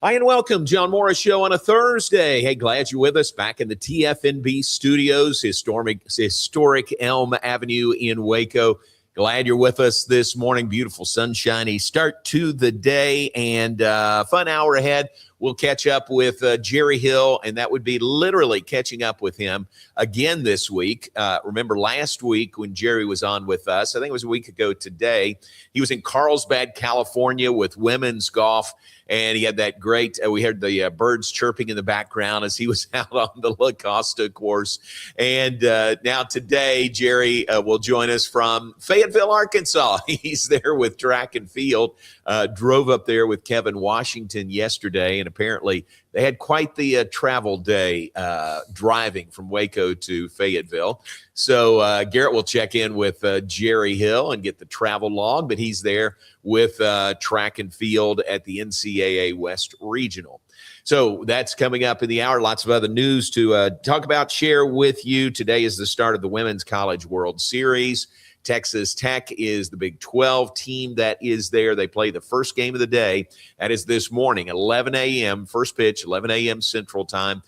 Hi, and welcome. John Morris Show on a Thursday. Hey, glad you're with us back in the TFNB studios, historic Elm Avenue in Waco. Glad you're with us this morning. Beautiful, sunshiny start to the day and fun hour ahead. We'll catch up with Jerry Hill, and that would be literally catching up with him again this week. Remember last week when Jerry was on with us, I think it was a week ago today, he was in Carlsbad, California with women's golf, and he had that great, we heard the birds chirping in the background as he was out on the La Costa course. And now today, Jerry will join us from Fayetteville, Arkansas. He's there with track and field, drove up there with Kevin Washington yesterday, and apparently they had quite the travel day driving from Waco to Fayetteville. So Garrett will check in with Jerry Hill and get the travel log, but he's there with track and field at the NCAA West Regional. So that's coming up in the hour. Lots of other news to talk about, share with you. Today is the start of the Women's College World Series. Texas Tech is the Big 12 team that is there. They play the first game of the day. That is this morning, 11 a.m., first pitch, 11 a.m. Central Time.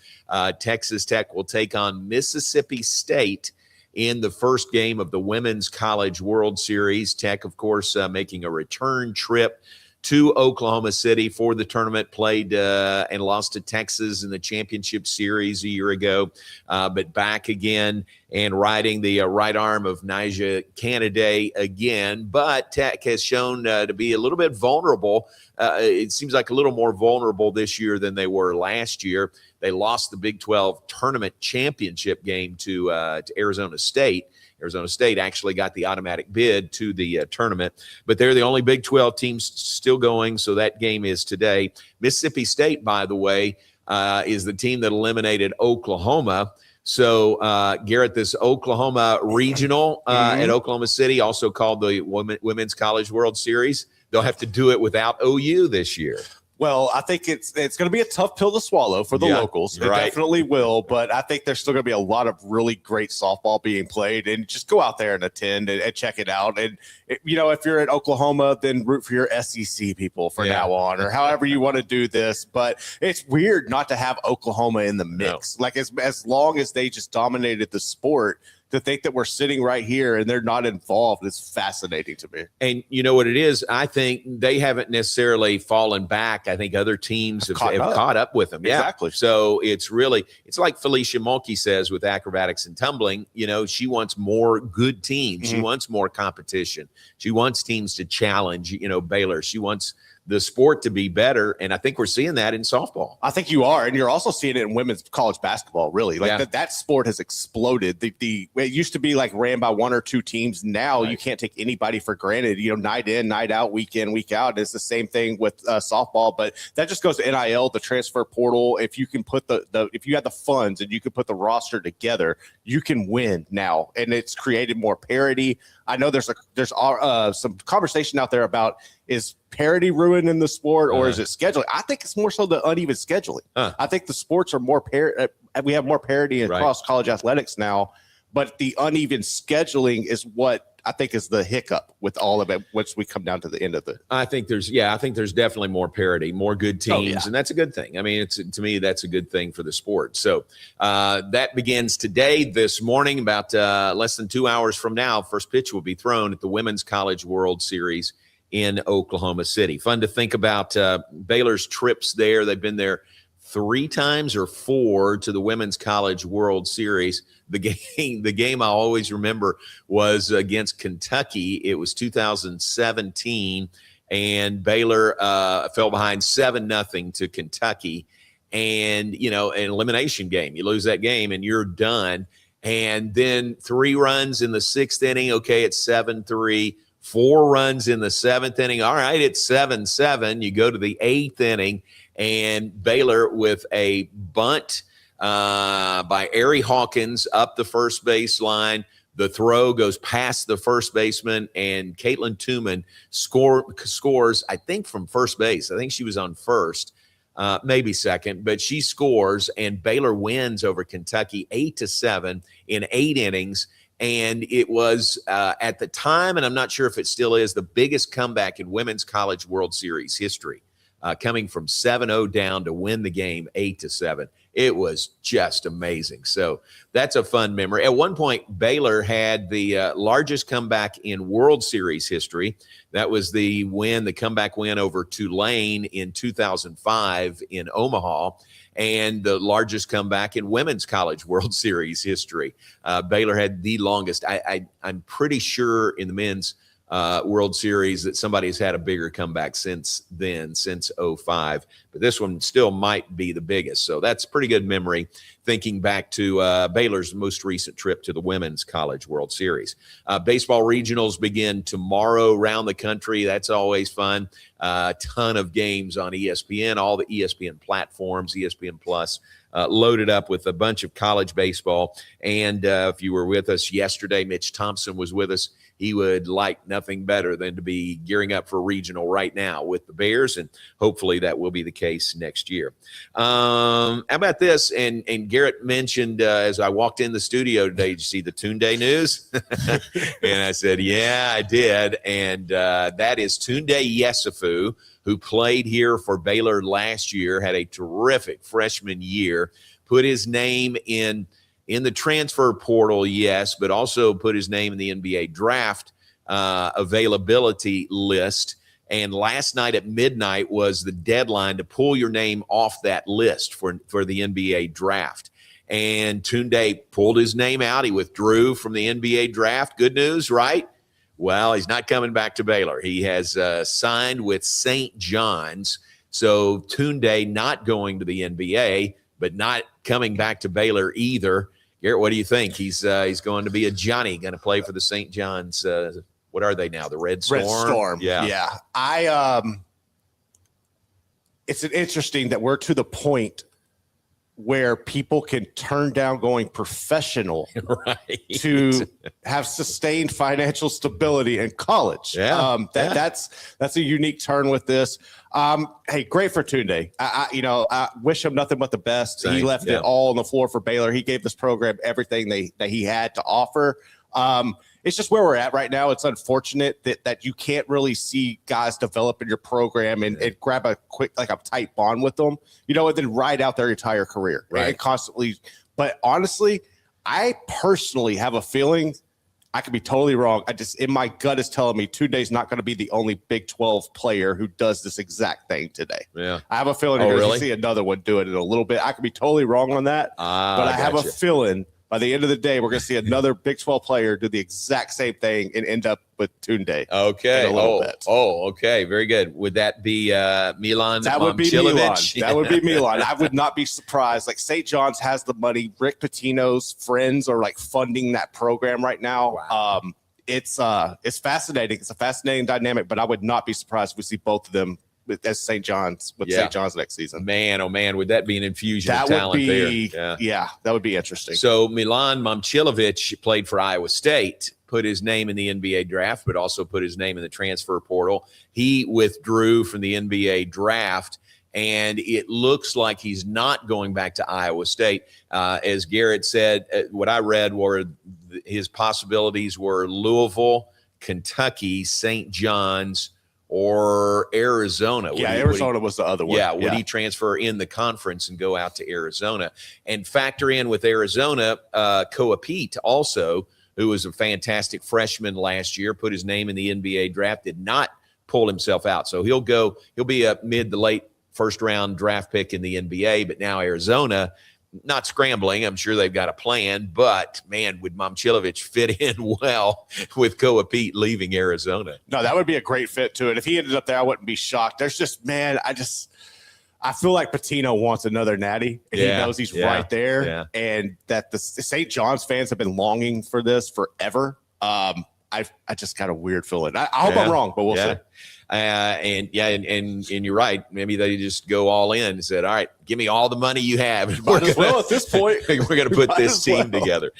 Texas Tech will take on Mississippi State in the first game of the Women's College World Series. Tech, of course, making a return trip to Oklahoma City for the tournament, played and lost to Texas in the championship series a year ago, but back again and riding the right arm of Nyjah Canaday again. But Tech has shown to be a little bit vulnerable. It seems like a little more vulnerable this year than they were last year. They lost the Big 12 tournament championship game to Arizona State. Arizona State actually got the automatic bid to the tournament, but they're the only Big 12 team still going, so that game is today. Mississippi State, by the way, is the team that eliminated Oklahoma. So, Garrett, this Oklahoma Regional at Oklahoma City, also called the Women's College World Series, they'll have to do it without OU this year. Well, I think it's going to be a tough pill to swallow for the locals. It definitely will, but I think there's still going to be a lot of really great softball being played, and just go out there and attend and check it out. And, if you're at Oklahoma, then root for your SEC people from now on, or however you want to do this. But it's weird not to have Oklahoma in the mix. No. Like as long as they just dominated the sport, to think that we're sitting right here and they're not involved is fascinating to me. And you know what it is? I think they haven't necessarily fallen back. I think other teams have caught up with them. Yeah. Exactly. So it's like Felicia Mulkey says with acrobatics and tumbling, she wants more good teams. Mm-hmm. She wants more competition. She wants teams to challenge, Baylor. She wants the sport to be better, and I think we're seeing that in softball. I think you are, and you're also seeing it in women's college basketball, really. Like that sport has exploded. It used to be like ran by one or two teams. Now you can't take anybody for granted, night in, night out, week in, week out. It's the same thing with softball, but that just goes to NIL, the transfer portal. If you can put if you have the funds and you can put the roster together, you can win now, and it's created more parity. I know there's some conversation out there about, is parity ruined in the sport, or is it scheduling? I think it's more so the uneven scheduling. I think the sports are more we have more parity across college athletics now, but the uneven scheduling is what I think is the hiccup with all of it once we come down to the end of it. I think there's definitely more parity, more good teams, and that's a good thing. I mean, to me, that's a good thing for the sport. So that begins today, this morning, about less than 2 hours from now. First pitch will be thrown at the Women's College World Series in Oklahoma City. Fun to think about Baylor's trips there. They've been there 3 times or 4 to the Women's College World Series. The game I always remember was against Kentucky. It was 2017, and Baylor fell behind 7-0 to Kentucky. And, an elimination game. You lose that game and you're done. And then 3 runs in the 6th inning. Okay, it's 7-3. 4 runs in the 7th inning. All right, it's 7-7. You go to the 8th inning, and Baylor with a bunt by Ari Hawkins up the first baseline. The throw goes past the first baseman, and Caitlin Tooman scores, I think, from first base. I think she was on first, maybe second, but she scores, and Baylor wins over Kentucky 8-7 in 8 innings. And it was at the time, and I'm not sure if it still is, the biggest comeback in Women's College World Series history. coming from 7-0 down to win the game 8-7. It was just amazing. So that's a fun memory. At one point, Baylor had the largest comeback in World Series history. That was the comeback win over Tulane in 2005 in Omaha, and the largest comeback in Women's College World Series history. Baylor had the longest. I'm pretty sure in the men's World Series that somebody's had a bigger comeback since then, since 05. But this one still might be the biggest. So that's a pretty good memory thinking back to Baylor's most recent trip to the Women's College World Series. Baseball regionals begin tomorrow around the country. That's always fun. A ton of games on ESPN, all the ESPN platforms, ESPN Plus. Loaded up with a bunch of college baseball. And if you were with us yesterday, Mitch Thompson was with us. He would like nothing better than to be gearing up for regional right now with the Bears, and hopefully that will be the case next year. How about this? And Garrett mentioned as I walked in the studio today, did you see the Tunde news? And I said, yeah, I did. And that is Tunde Yesufu, who played here for Baylor last year, had a terrific freshman year, put his name in the transfer portal, yes, but also put his name in the NBA draft availability list. And last night at midnight was the deadline to pull your name off that list for the NBA draft. And Tunde pulled his name out. He withdrew from the NBA draft. Good news, right? Well, he's not coming back to Baylor. He has signed with St. John's. So Tunde not going to the NBA, but not coming back to Baylor either. Garrett, what do you think? He's going to be a Johnny, going to play for the St. John's. What are they now? The Red Storm? Red Storm. Yeah. It's interesting that we're to the point where people can turn down going professional right. to have sustained financial stability in college. Yeah. That's a unique turn with this. Hey, great for Tunde. I wish him nothing but the best. Same. He left it all on the floor for Baylor. He gave this program everything that he had to offer. It's just where we're at right now. It's unfortunate that you can't really see guys develop in your program and grab a quick, like a tight bond with them, and then ride out their entire career. Right. And constantly. But honestly, I personally have a feeling, I could be totally wrong. In my gut is telling me Tunde's not going to be the only Big 12 player who does this exact thing today. Yeah. I have a feeling you're going to see another one do it in a little bit. I could be totally wrong on that, but I have a feeling by the end of the day, we're going to see another Big 12 player do the exact same thing and end up with Tunde. Okay. In a little bit. Okay. Very good. Would that be Milan? That would be Milan. That would be Milan. I would not be surprised. Like St. John's has the money. Rick Pitino's friends are like funding that program right now. Wow. It's fascinating. It's a fascinating dynamic, but I would not be surprised if we see both of them as St. John's St. John's next season. Man, oh man, would that be an infusion of talent there? Yeah, that would be interesting. So Milan Momcilovic played for Iowa State, put his name in the NBA draft, but also put his name in the transfer portal. He withdrew from the NBA draft, and it looks like he's not going back to Iowa State. As Garrett said, what I read were his possibilities were Louisville, Kentucky, St. John's, or Arizona. Arizona was the other one. Yeah, would he transfer in the conference and go out to Arizona? And factor in with Arizona, Koa Pete also, who was a fantastic freshman last year, put his name in the NBA draft, did not pull himself out. So he'll be a mid to late first round draft pick in the NBA, but now Arizona, not scrambling. I'm sure they've got a plan, but man, would Momcilovic fit in well with Koa Pete leaving Arizona? No, that would be a great fit too. And if he ended up there, I wouldn't be shocked. There's just, man, I feel like Pitino wants another natty, and he knows he's right there. Yeah. And that the St. John's fans have been longing for this forever. I just got a weird feeling. I hope I'm wrong, but we'll see. And you're right. Maybe they just go all in and said, all right, give me all the money you have. At this point, we're going to put this team together.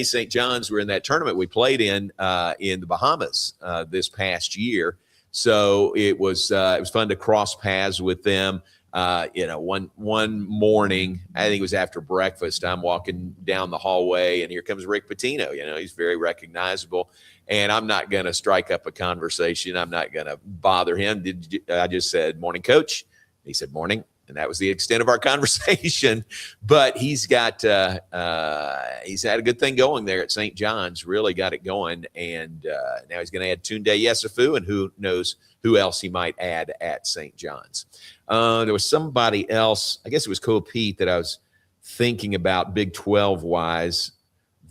St. John's were in that tournament we played in the Bahamas this past year. So it was fun to cross paths with them. One morning, I think it was after breakfast, I'm walking down the hallway, and here comes Rick Pitino. He's very recognizable, and I'm not going to strike up a conversation. I'm not going to bother him. I just said, "Morning, Coach." He said, "Morning." And that was the extent of our conversation. But he's had a good thing going there at St. John's, really got it going. And now he's going to add Tunde Yesufu, and who knows who else he might add at St. John's. There was somebody else, I guess it was Cole Pete, that I was thinking about Big 12-wise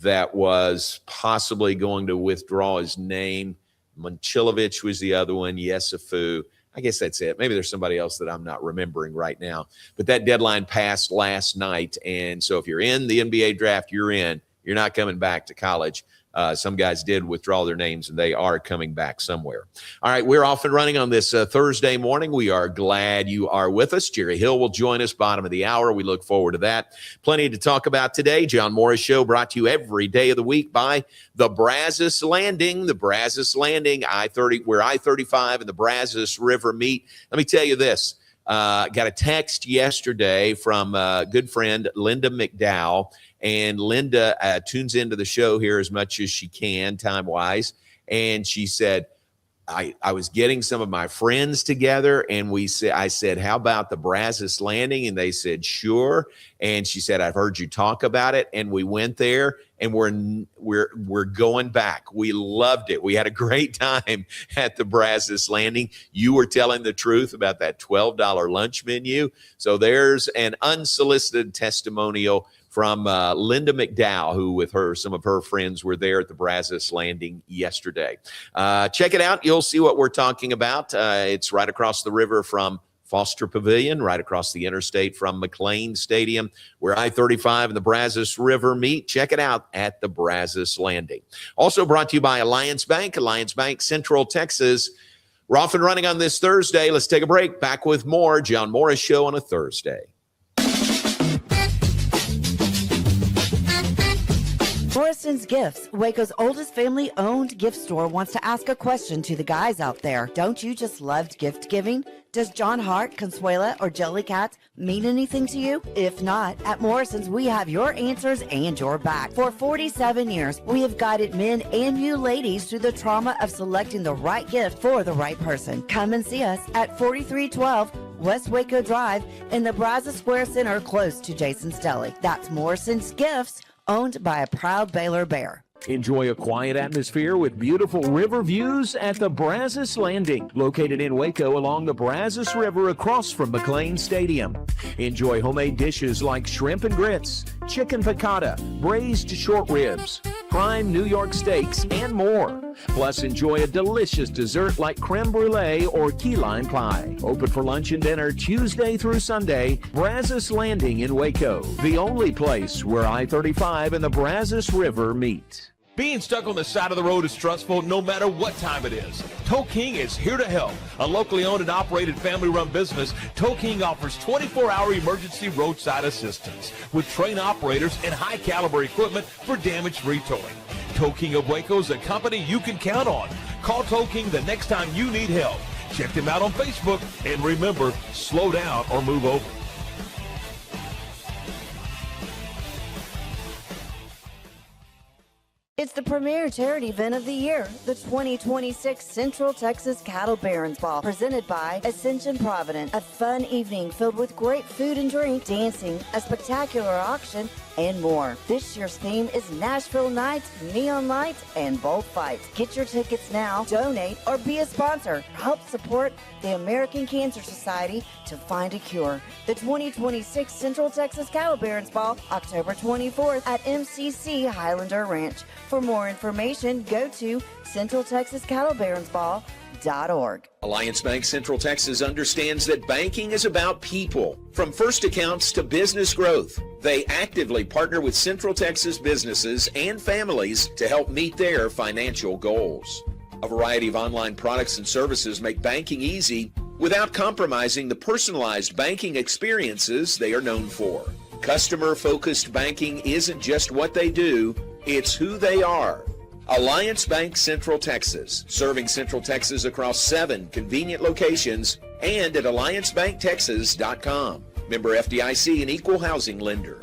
that was possibly going to withdraw his name. Monchilovich was the other one, Yesufu. I guess that's it. Maybe there's somebody else that I'm not remembering right now. But that deadline passed last night, and so if you're in the NBA draft, you're in. You're not coming back to college. Some guys did withdraw their names, and they are coming back somewhere. All right, we're off and running on this Thursday morning. We are glad you are with us. Jerry Hill will join us bottom of the hour. We look forward to that. Plenty to talk about today. John Morris Show brought to you every day of the week by the Brazos Landing. The Brazos Landing, where I-35 and the Brazos River meet. Let me tell you this. Got a text yesterday from a good friend, Linda McDowell. And Linda tunes into the show here as much as she can, time-wise. And she said, I was getting some of my friends together, and I said, how about the Brazos Landing? And they said, sure. And she said, I've heard you talk about it. And we went there, and we're going back. We loved it. We had a great time at the Brazos Landing. You were telling the truth about that $12 lunch menu. So there's an unsolicited testimonial from Linda McDowell, who with some of her friends were there at the Brazos Landing yesterday. Check it out. You'll see what we're talking about. It's right across the river from Foster Pavilion, right across the interstate from McLean Stadium, where I-35 and the Brazos River meet. Check it out at the Brazos Landing. Also brought to you by Alliance Bank, Central Texas. We're off and running on this Thursday. Let's take a break. Back with more John Morris Show on a Thursday. Morrison's Gifts, Waco's oldest family-owned gift store, wants to ask a question to the guys out there. Don't you just love gift giving? Does John Hart, Consuela, or Jellycat mean anything to you? If not, at Morrison's, we have your answers and your back. For 47 years, we have guided men and you ladies through the trauma of selecting the right gift for the right person. Come and see us at 4312 West Waco Drive in the Brazos Square Center, close to Jason's Deli. That's Morrison's Gifts, owned by a proud Baylor Bear. Enjoy a quiet atmosphere with beautiful river views at the Brazos Landing, located in Waco along the Brazos River across from McLean Stadium. Enjoy homemade dishes like shrimp and grits, chicken piccata, braised short ribs, prime New York steaks, and more. Plus, enjoy a delicious dessert like creme brulee or key lime pie. Open for lunch and dinner Tuesday through Sunday. Brazos Landing in Waco, the only place where I-35 and the Brazos River meet. Being stuck on the side of the road is stressful no matter what time it is. Tow King is here to help. A locally owned and operated family-run business, Tow King offers 24-hour emergency roadside assistance with trained operators and high-caliber equipment for damage-free towing. Tow King of Waco is a company you can count on. Call Tow King the next time you need help. Check them out on Facebook, and remember, slow down or move over. It's the premier charity event of the year, the 2026 Central Texas Cattle Barons Ball, presented by Ascension Providence. A fun evening filled with great food and drink, dancing, a spectacular auction, and more. This year's theme is Nashville Nights, Neon Lights, and Bullfights. Get your tickets now, donate, or be a sponsor. Help support the American Cancer Society to find a cure. The 2026 Central Texas Cattle Barons Ball, October 24th at MCC Highlander Ranch. For more information, go to CentralTexasCattleBaronsBall.org. Alliance Bank Central Texas understands that banking is about people. From first accounts to business growth, they actively partner with Central Texas businesses and families to help meet their financial goals. A variety of online products and services make banking easy without compromising the personalized banking experiences they are known for. Customer-focused banking isn't just what they do, it's who they are. Alliance Bank Central Texas, serving Central Texas across 7 convenient locations and at alliancebanktexas.com. Member FDIC, an equal housing lender.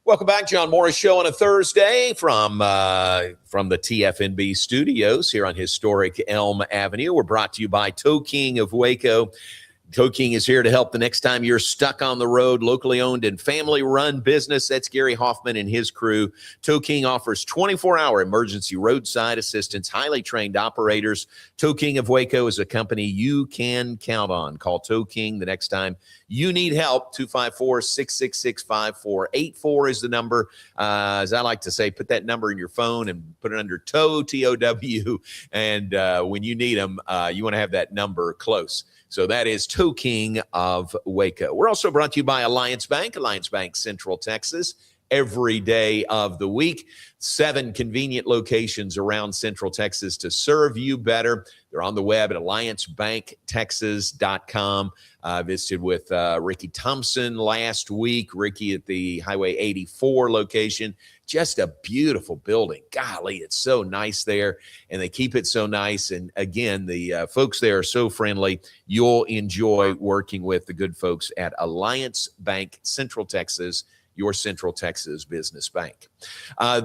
Welcome back, John Morris Show on a Thursday from the TFNB studios here on historic Elm Avenue. We're brought to you by Toe King of Waco. Toe King is here to help the next time you're stuck on the road. Locally owned and family-run business. That's Gary Hoffman and his crew. Toe King offers 24-hour emergency roadside assistance, highly trained operators. Toe King of Waco is a company you can count on. Call Toe King the next time you need help. 254-666-5484 is the number. As I like to say, put that number in your phone and put it under TOW, T-O-W. And when you need them, you want to have that number close. So that is Toe King of Waco. We're also brought to you by Alliance Bank Central Texas, every day of the week. 7 convenient locations around Central Texas to serve you better. They're on the web at alliancebanktexas.com. Visited with Ricky Thompson last week. Ricky at the Highway 84 location. Just a beautiful building. Golly, it's so nice there, and they keep it so nice. And again, the folks there are so friendly. You'll enjoy working with the good folks at Alliance Bank Central Texas, your Central Texas business bank.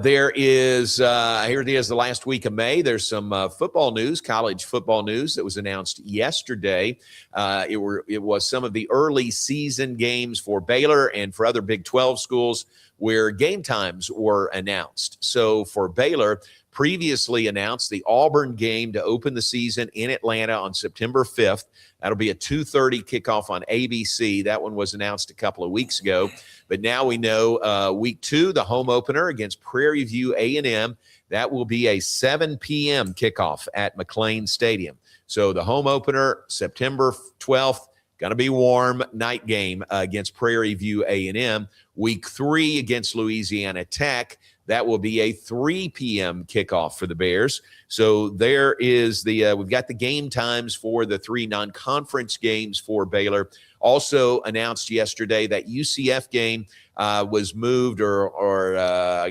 There is, here it is, the last week of May. There's some football news, college football news that was announced yesterday. It was some of the early season games for Baylor and for other Big 12 schools where game times were announced. So for Baylor, previously announced the Auburn game to open the season in Atlanta on September 5th. That'll be a 2:30 kickoff on ABC. That one was announced a couple of weeks ago. But now we know week 2, the home opener against Prairie View A&M, that will be a 7 p.m. kickoff at McLean Stadium. So the home opener, September 12th, going to be warm night game against Prairie View A&M. Week 3 against Louisiana Tech, that will be a 3 p.m. kickoff for the Bears. So there is we've got the game times for the 3 non-conference games for Baylor. Also announced yesterday that UCF game was moved or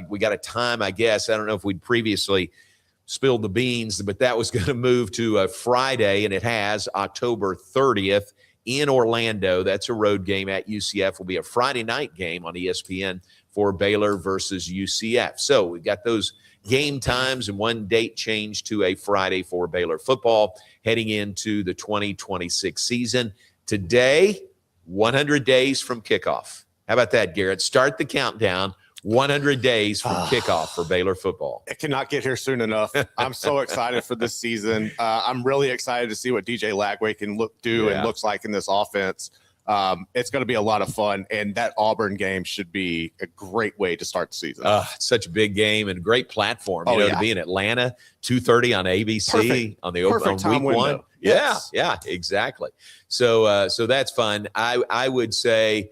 we got a time, I guess. I don't know if we'd previously spilled the beans, but that was going to move to a Friday, and it has October 30th. In Orlando. That's a road game at UCF. Will be a Friday night game on ESPN for Baylor versus UCF. So we've got those game times and one date change to a Friday for Baylor football heading into the 2026 season. Today, 100 days from kickoff. How about that, Garrett? Start the countdown. 100 days from kickoff for Baylor football. It cannot get here soon enough. I'm so excited for this season. I'm really excited to see what DJ Lagway can and looks like in this offense. It's going to be a lot of fun, and that Auburn game should be a great way to start the season. It's such a big game and great platform, to be in Atlanta, 2:30 on ABC. Perfect. On the Perfect on week window. 1. Yes. Yeah, exactly. So that's fun. I would say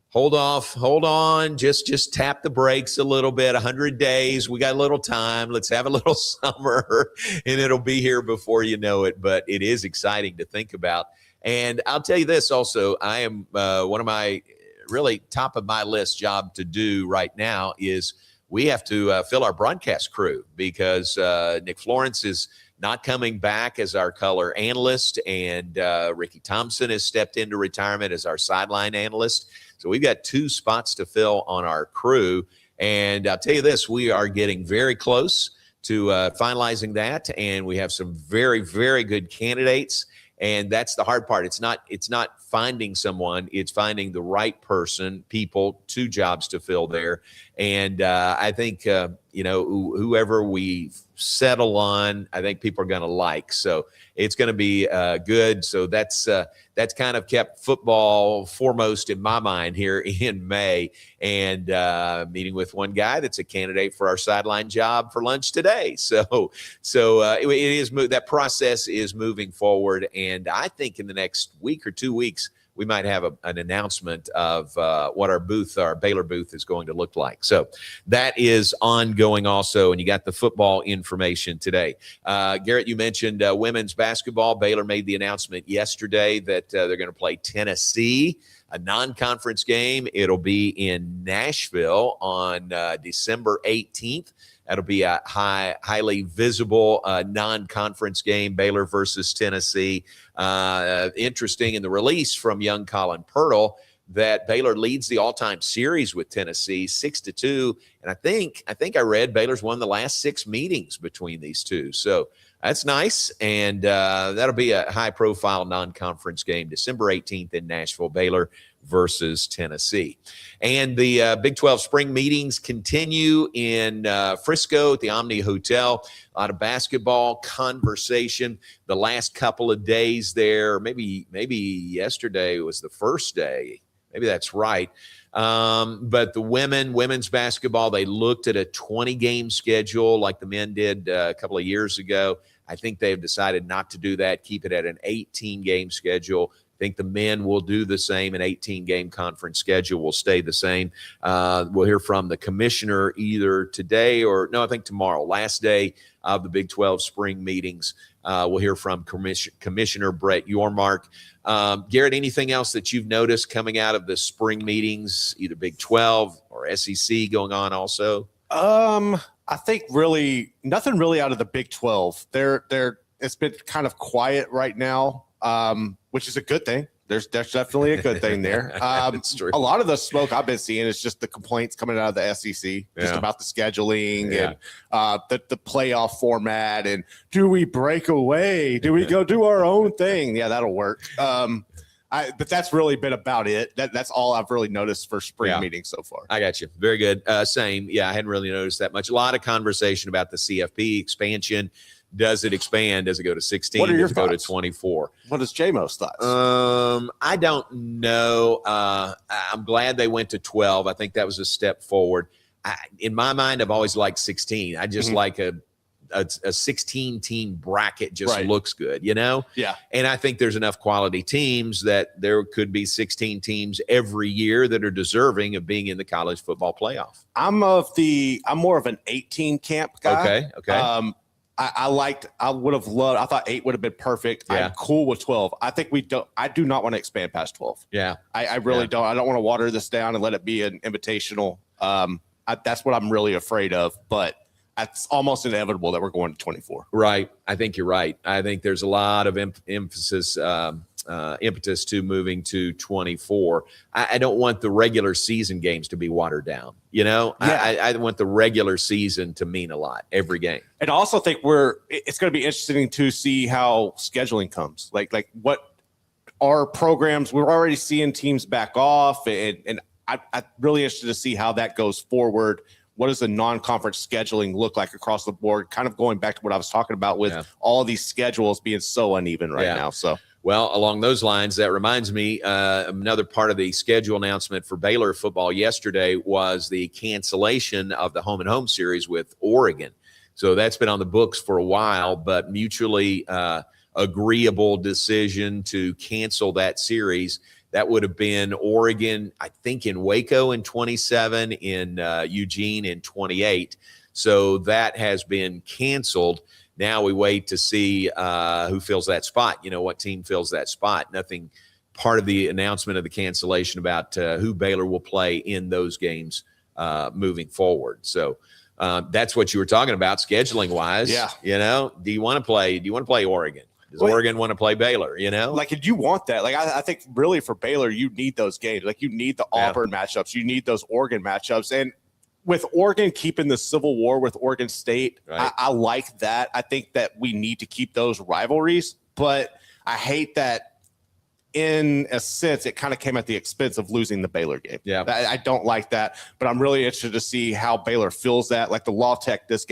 hold on, just tap the brakes a little bit. 100 days, we got a little time. Let's have a little summer, and it'll be here before you know it. But it is exciting to think about. And I'll tell you this also, I am one of my really top of my list job to do right now is we have to fill our broadcast crew because Nick Florence is not coming back as our color analyst, and Ricky Thompson has stepped into retirement as our sideline analyst. So we've got 2 spots to fill on our crew. And I'll tell you this, we are getting very close to finalizing that. And we have some very, very good candidates. And that's the hard part. It's not finding someone, it's finding the right person, people, 2 jobs to fill there. And I think, whoever we settle on, I think people are going to like. So it's going to be good. So that's kind of kept football foremost in my mind here in May. And meeting with one guy that's a candidate for our sideline job for lunch today. So it is that process is moving forward. And I think in the next week or 2 weeks, we might have an announcement of what our Baylor booth is going to look like. So that is ongoing also, and you got the football information today. Garrett, you mentioned women's basketball. Baylor made the announcement yesterday that they're going to play Tennessee, a non-conference game. It'll be in Nashville on December 18th. That'll be a highly visible non-conference game, Baylor versus Tennessee. Interesting in the release from young Colin Pirtle that Baylor leads the all-time series with Tennessee 6-2. And I think I read Baylor's won the last 6 meetings between these two. So that's nice. And that'll be a high-profile non-conference game, December 18th in Nashville, Baylor versus Tennessee. And the Big 12 spring meetings continue in Frisco at the Omni Hotel. A lot of basketball conversation the last couple of days there. Maybe yesterday was the first day. Maybe that's right. But the women's basketball, they looked at a 20-game schedule like the men did a couple of years ago. I think they've decided not to do that, keep it at an 18-game schedule. I think the men will do the same. An 18-game conference schedule will stay the same. We'll hear from the commissioner either today I think tomorrow, last day of the Big 12 spring meetings. We'll hear from Commissioner Brett Yormark. Garrett, anything else that you've noticed coming out of the spring meetings, either Big 12 or SEC going on also? I think really nothing really out of the Big 12. It's been kind of quiet right now. Which is a good thing. There's definitely a good thing there. It's true. A lot of the smoke I've been seeing is just the complaints coming out of the SEC, just about the scheduling and the playoff format. And do we break away? Do we go do our own thing? Yeah, that'll work. But that's really been about it. That's all I've really noticed for spring meetings so far. I got you. Very good. Same. Yeah, I hadn't really noticed that much. A lot of conversation about the CFP expansion. Does it expand? Does it go to 16? What are your Does it go to thoughts? 24? What is J-Mo's thoughts? I don't know. I'm glad they went to 12. I think that was a step forward. In my mind, I've always liked 16. I just like a 16-team bracket just looks good, you know? Yeah. And I think there's enough quality teams that there could be 16 teams every year that are deserving of being in the college football playoff. I'm more of an 18 camp guy. Okay. I thought 8 would have been perfect. Yeah. I'm cool with 12. I do not want to expand past 12. Yeah. I really don't. I don't want to water this down and let it be an invitational. That's what I'm really afraid of, but it's almost inevitable that we're going to 24. Right. I think you're right. I think there's a lot of impetus to moving to 24. I don't want the regular season games to be watered down. You know, I want the regular season to mean a lot every game. And I also think it's going to be interesting to see how scheduling comes. Like what our programs, we're already seeing teams back off, and I'm really interested to see how that goes forward. What does the non-conference scheduling look like across the board? Kind of going back to what I was talking about with all of these schedules being so uneven right now. So, well, along those lines, that reminds me, another part of the schedule announcement for Baylor football yesterday was the cancellation of the home and home series with Oregon. So that's been on the books for a while, but mutually agreeable decision to cancel that series. That would have been Oregon, I think, in Waco in 27, in Eugene in 28. So that has been canceled. Now we wait to see who fills that spot. You know, what team fills that spot. Nothing part of the announcement of the cancellation about who Baylor will play in those games moving forward. So that's what you were talking about scheduling wise. Yeah. You know, do you want to play Oregon? Does Oregon want to play Baylor, you know? Like, you want that. Like, I think really for Baylor, you need those games. Like, you need the Auburn matchups. You need those Oregon matchups. And with Oregon keeping the Civil War with Oregon State, I like that. I think that we need to keep those rivalries. But I hate that, in a sense, it kind of came at the expense of losing the Baylor game. Yeah. I don't like that. But I'm really interested to see how Baylor feels that. Like, the Law Tech this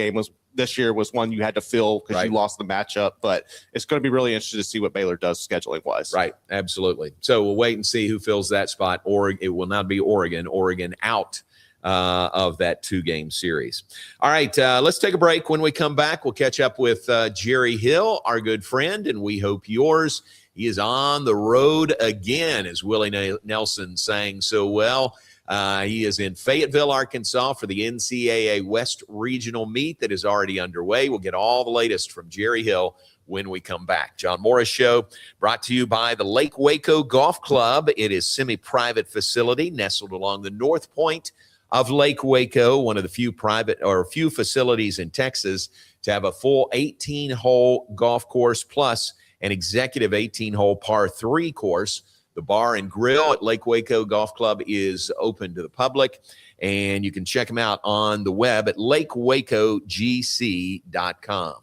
year was one you had to fill because you lost the matchup, but it's going to be really interesting to see what Baylor does scheduling wise. Right. Absolutely. So we'll wait and see who fills that spot. It will not be Oregon out of that 2-game series. All right, let's take a break. When we come back, we'll catch up with Jerry Hill, our good friend, and we hope yours. He is on the road again, as Willie Nelson sang so well. He is in Fayetteville, Arkansas for the NCAA West Regional Meet that is already underway. We'll get all the latest from Jerry Hill when we come back. John Morris Show brought to you by the Lake Waco Golf Club. It is semi-private facility nestled along the north point of Lake Waco, one of the few facilities in Texas to have a full 18-hole golf course plus an executive 18-hole par 3 course. The bar and grill at Lake Waco Golf Club is open to the public, and you can check them out on the web at lakewacogc.com.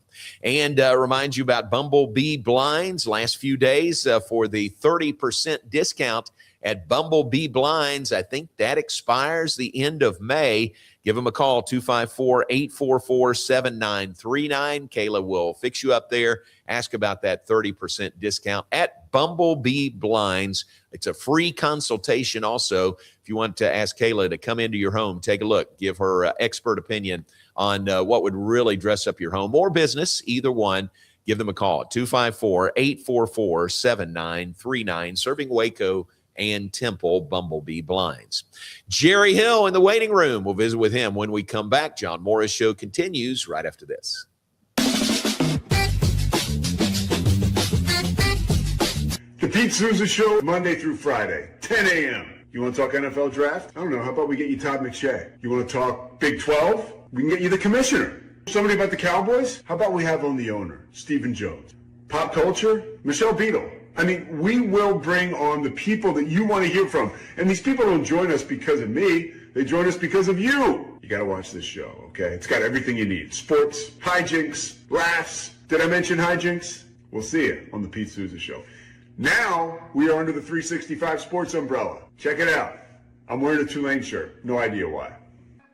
And remind you about Bumblebee Blinds. Last few days for the 30% discount at Bumblebee Blinds. I think that expires the end of May. Give them a call, 254-844-7939. Kayla will fix you up there. Ask about that 30% discount at Bumblebee Blinds. It's a free consultation also. If you want to ask Kayla to come into your home, take a look. Give her expert opinion on what would really dress up your home or business, either one. Give them a call, 254-844-7939. Serving Waco and Temple, Bumblebee Blinds. Jerry Hill in the waiting room. We'll visit with him when we come back. John Morris Show continues right after this. The Pete Souza Show, Monday through Friday, 10 a.m. You want to talk NFL draft? I don't know. How about we get you Todd McShay? You want to talk Big 12? We can get you the commissioner. Somebody about the Cowboys? How about we have on the owner, Stephen Jones? Pop culture? Michelle Beadle. I mean, we will bring on the people that you want to hear from. And these people don't join us because of me. They join us because of you. You got to watch this show, okay? It's got everything you need. Sports, hijinks, laughs. Did I mention hijinks? We'll see you on the Pete Souza Show. Now, we are under the 365 Sports umbrella. Check it out. I'm wearing a Tulane shirt. No idea why.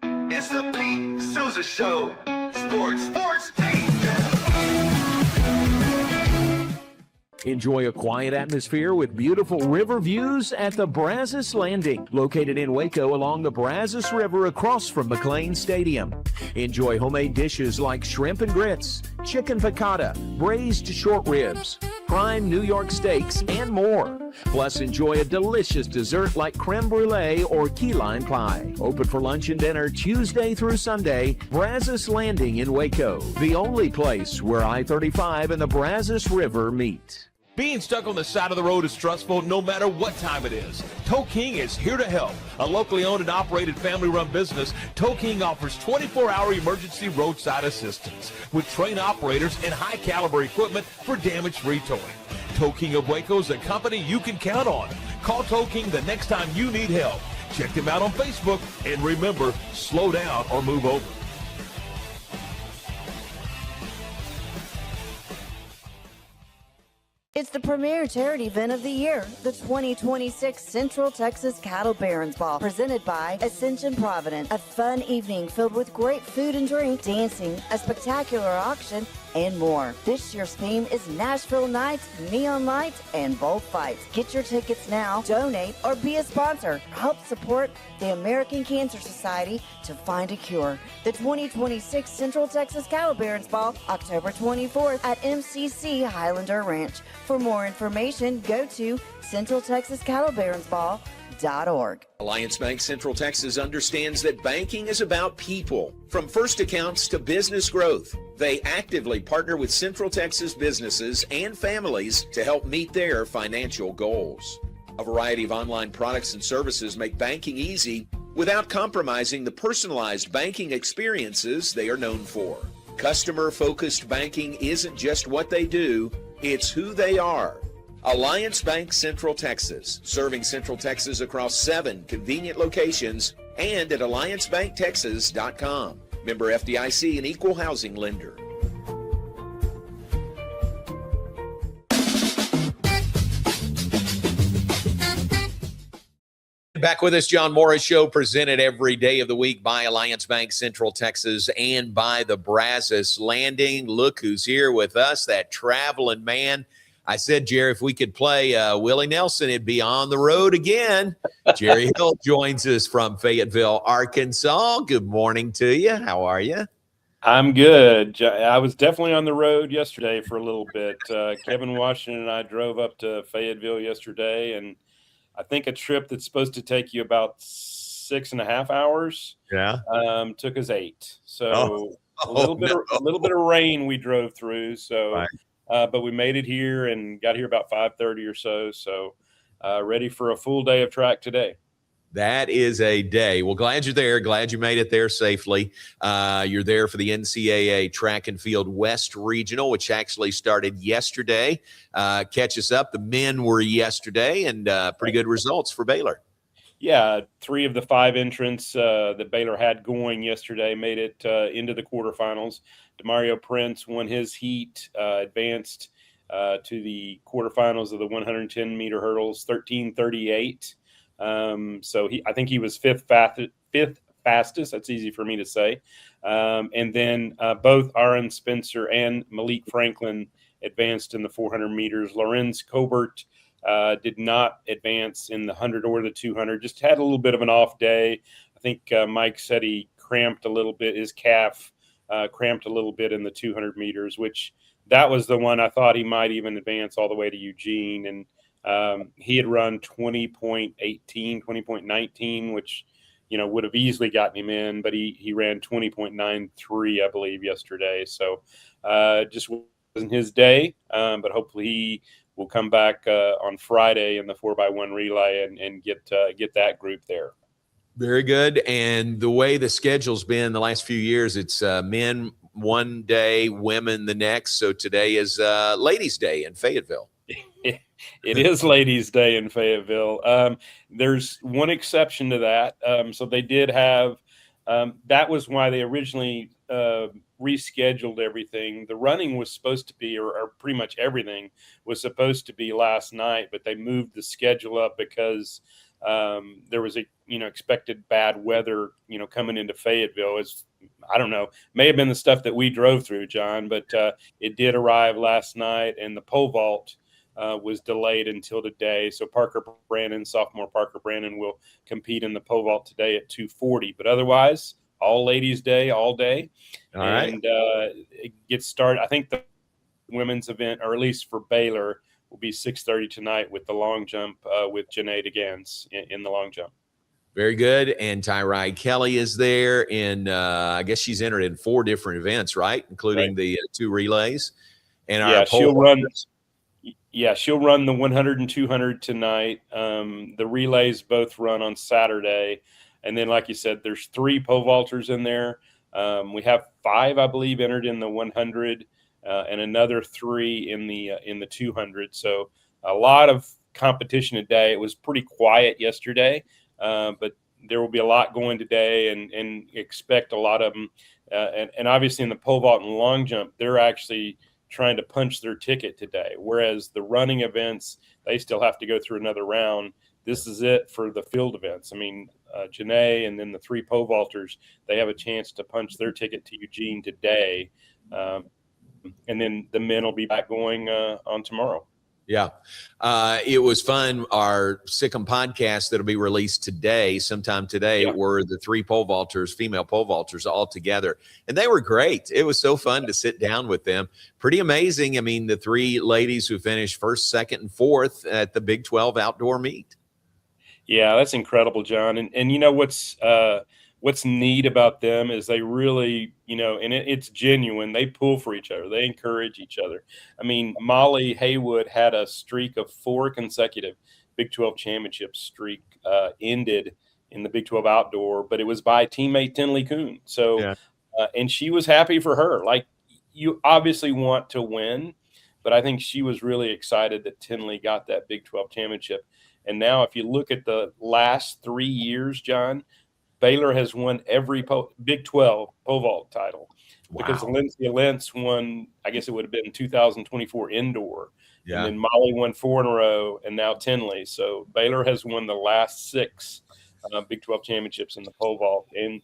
It's the Pete Souza Show. Sports, team. Enjoy a quiet atmosphere with beautiful river views at the Brazos Landing, located in Waco along the Brazos River across from McLean Stadium. Enjoy homemade dishes like shrimp and grits, chicken piccata, braised short ribs, prime New York steaks, and more. Plus, enjoy a delicious dessert like creme brulee or key lime pie. Open for lunch and dinner Tuesday through Sunday. Brazos Landing in Waco, the only place where I-35 and the Brazos River meet. Being stuck on the side of the road is stressful no matter what time it is. Tow King is here to help. A locally owned and operated family-run business, Tow King offers 24-hour emergency roadside assistance with trained operators and high-caliber equipment for damage-free towing. Tow King of Waco is a company you can count on. Call Tow King the next time you need help. Check them out on Facebook, and remember, slow down or move over. It's the premier charity event of the year, the 2026 Central Texas Cattle Barons Ball, presented by Ascension Providence. A fun evening filled with great food and drink, dancing, a spectacular auction, and more. This year's theme is Nashville Nights, Neon Lights, and Bullfights. Get your tickets now, donate, or be a sponsor. Help support the American Cancer Society to find a cure. The 2026 Central Texas Cattle Barons Ball, October 24th at MCC Highlander Ranch. For more information, go to CentralTexasCattleBaronsBall.org. Alliance Bank Central Texas understands that banking is about people. From first accounts to business growth, they actively partner with Central Texas businesses and families to help meet their financial goals. A variety of online products and services make banking easy without compromising the personalized banking experiences they are known for. Customer-focused banking isn't just what they do, it's who they are. Alliance Bank Central Texas, serving Central Texas across 7 convenient locations and at alliancebanktexas.com. Member FDIC, an equal housing lender. Back with us, John Morris Show, presented every day of the week by Alliance Bank Central Texas and by the Brazos Landing. Look who's here with us, that traveling man. I said, Jerry, if we could play Willie Nelson, it'd be on the road again. Jerry Hill joins us from Fayetteville, Arkansas. Good morning to you. How are you? I'm good. I was definitely on the road yesterday for a little bit. Kevin Washington and I drove up to Fayetteville yesterday, and I think a trip that's supposed to take you about 6.5 hours took us 8. So a little bit of rain we drove through. So, right. But we made it here and got here about 5:30 or so. So ready for a full day of track today. That is a day. Well, glad you're there. Glad you made it there safely. You're there for the NCAA Track and Field West Regional, which actually started yesterday. Catch us up. The men were yesterday, and pretty good results for Baylor. Yeah, 3 of the 5 entrants that Baylor had going yesterday made it into the quarterfinals. Demario Prince won his heat, advanced to the quarterfinals of the 110-meter hurdles, 13:38. So I think he was fifth fastest. That's easy for me to say. And then both Aaron Spencer and Malik Franklin advanced in the 400 meters. Lorenz Cobert did not advance in the 100 or the 200. Just had a little bit of an off day. I think Mike said he cramped a little bit. His calf cramped a little bit in the 200 meters, which that was the one I thought he might even advance all the way to Eugene. And he had run 20.18, 20.19, which, would have easily gotten him in, but he ran 20.93, I believe, yesterday. So just wasn't his day, but hopefully he will come back on Friday in the 4x1 relay and get that group there. Very good. And the way the schedule's been the last few years, it's men one day, women the next. So today is Ladies' Day in Fayetteville. It is Ladies' Day in Fayetteville. There's one exception to that. So they did have that was why they originally rescheduled everything. The running was supposed to be, or pretty much everything was supposed to be last night, but they moved the schedule up because there was expected bad weather, coming into Fayetteville. I don't know, may have been the stuff that we drove through, John, but it did arrive last night, and the pole vault was delayed until today. So sophomore Parker Brandon will compete in the pole vault today at 2:40, but otherwise all Ladies' Day, all day. All right. And it gets started. I think the women's event, or at least for Baylor, will be 6:30 tonight with the long jump with Janae DeGans in the long jump. Very good. And Tyree Kelly is there. And I guess she's entered in 4 different events, right? Including the 2 relays. And she'll run the 100 and 200 tonight. The relays both run on Saturday. And then, like you said, there's 3 pole vaulters in there. We have 5, I believe, entered in the 100 and another 3 in the 200. So a lot of competition today. It was pretty quiet yesterday, but there will be a lot going today, and expect a lot of them. And obviously in the pole vault and long jump, they're actually trying to punch their ticket today, whereas the running events, they still have to go through another round. This is it for the field events. I mean, Janae and then the 3 pole vaulters, they have a chance to punch their ticket to Eugene today. And then the men will be back going on tomorrow. Yeah. It was fun. Our Sikkim podcast that'll be released sometime today, were the 3 pole vaulters, female pole vaulters, all together. And they were great. It was so fun to sit down with them. Pretty amazing. I mean, the 3 ladies who finished 1st, 2nd, and 4th at the Big 12 outdoor meet. Yeah, that's incredible, John. And what's neat about them is they really, and it's genuine. They pull for each other. They encourage each other. I mean, Molly Haywood had a streak of 4 consecutive Big 12 championship streak, ended in the Big 12 outdoor, but it was by teammate Tinley Kuhn. So, and she was happy for her. Like, you obviously want to win, but I think she was really excited that Tinley got that Big 12 championship. And now if you look at the last 3 years, John, Baylor has won every Big 12 pole vault title. Wow. Because Valencia Lentz won, I guess it would have been 2024 indoor. Yeah. And then Molly won 4 in a row, and now Tinley. So Baylor has won the last 6 Big 12 championships in the pole vault. And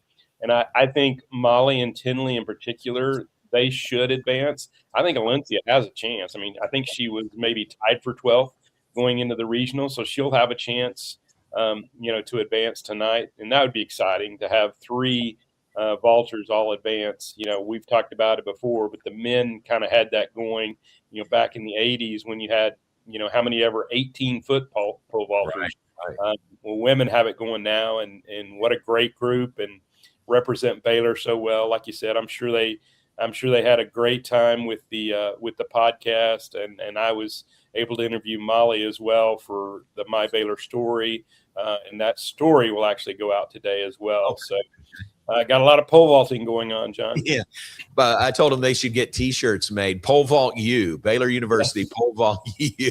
I think Molly and Tinley in particular, they should advance. I think Valencia has a chance. I mean, I think she was maybe tied for 12th going into the regional, so she'll have a chance, to advance tonight, and that would be exciting to have three vaulters all advance. We've talked about it before, but the men kind of had that going, back in the 80s when you had, how many ever 18-foot pole vaulters. Right. Well, women have it going now, and what a great group, and represent Baylor so well. Like you said, I'm sure they had a great time with the podcast, and I was able to interview Molly as well for the My Baylor story, and that story will actually go out today as well. Okay. So I got a lot of pole vaulting going on, John. Yeah, but I told them they should get T-shirts made. Pole vault U, Baylor University pole vault U.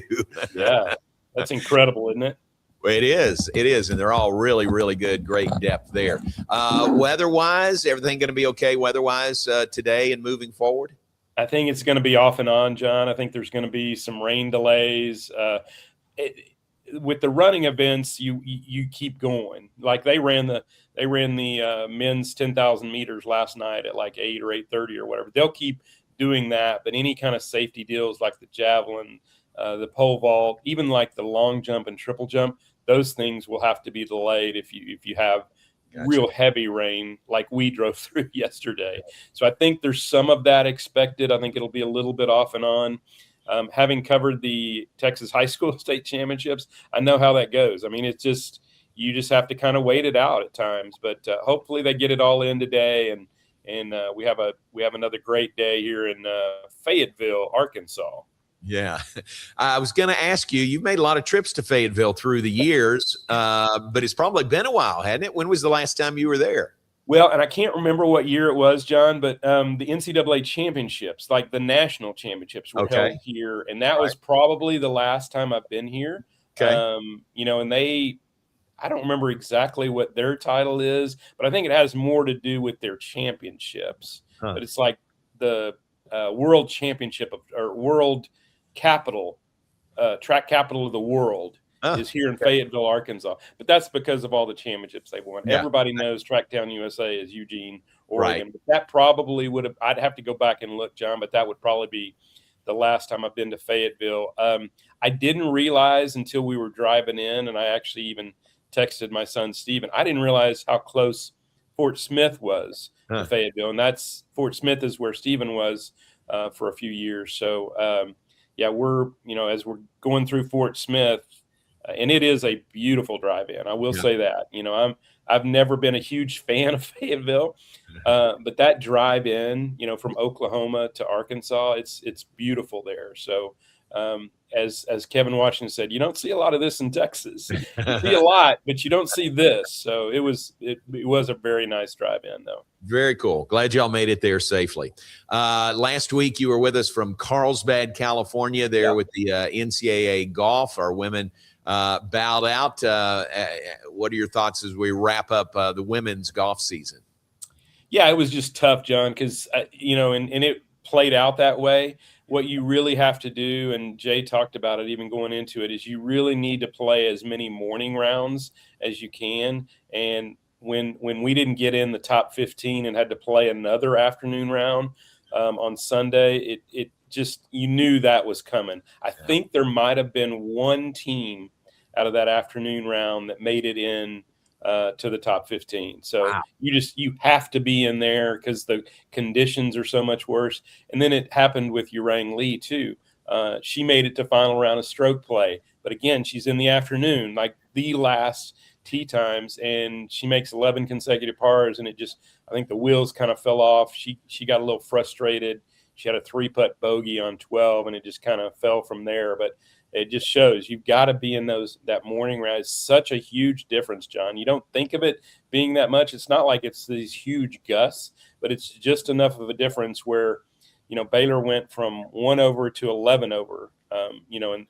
Yeah, that's incredible, isn't it? It is, and they're all really, really good, great depth there. Weather-wise, everything going to be okay weather-wise today and moving forward? I think it's going to be off and on, John. I think there's going to be some rain delays. With the running events, you keep going. Like they ran the men's 10,000 meters last night at like 8 or 8:30 or whatever. They'll keep doing that, but any kind of safety deals like the javelin, the pole vault, even like the long jump and triple jump, those things will have to be delayed if you have real heavy rain like we drove through yesterday. So I think there's some of that expected. I think it'll be a little bit off and on. Having covered the Texas high school state championships, I know how that goes. I mean, you just have to kind of wait it out at times, but hopefully they get it all in today, and we have another great day here in Fayetteville, Arkansas. Yeah. I was going to ask you, you've made a lot of trips to Fayetteville through the years, but it's probably been a while, hadn't it? When was the last time you were there? Well, and I can't remember what year it was, John, but the NCAA championships, like the national championships, were held here, and that was probably the last time I've been here. Okay. And I don't remember exactly what their title is, but I think it has more to do with their championships. Huh. But it's like the world championship or world capital, track capital of the world is here in Fayetteville, Arkansas. But that's because of all the championships they won. Yeah. Everybody knows Tracktown USA is Eugene, Oregon. Right. But that probably would have – I'd have to go back and look, John, but that would probably be the last time I've been to Fayetteville. I didn't realize until we were driving in, and I actually even texted my son Steven, I didn't realize how close Fort Smith was to Fayetteville. And that's – Fort Smith is where Steven was for a few years. So, we're, as we're going through Fort Smith, and it is a beautiful drive-in. I will say that. I've never been a huge fan of Fayetteville, but that drive-in, from Oklahoma to Arkansas, it's beautiful there. So, as Kevin Washington said, you don't see a lot of this in Texas. You see a lot, but you don't see this. So it was a very nice drive-in, though. Very cool. Glad y'all made it there safely. Last week you were with us from Carlsbad, California, there with the NCAA golf. Our women bowed out. What are your thoughts as we wrap up the women's golf season? Yeah, it was just tough, John, because, and it played out that way. What you really have to do, and Jay talked about it even going into it, is you really need to play as many morning rounds as you can. And when we didn't get in the top 15 and had to play another afternoon round on Sunday, it just, you knew that was coming. I think there might have been one team out of that afternoon round that made it in to the top 15. So you have to be in there because the conditions are so much worse. And then it happened with Yurang Lee too. She made it to final round of stroke play, but again, she's in the afternoon, like the last tee times, and she makes 11 consecutive pars, and I think the wheels kind of fell off. She got a little frustrated. She had a 3-putt bogey on 12, and it just kind of fell from there. But it just shows you've got to be in that morning round. It's such a huge difference, John. You don't think of it being that much. It's not like it's these huge gusts, but it's just enough of a difference where, Baylor went from 1 over to 11 over, in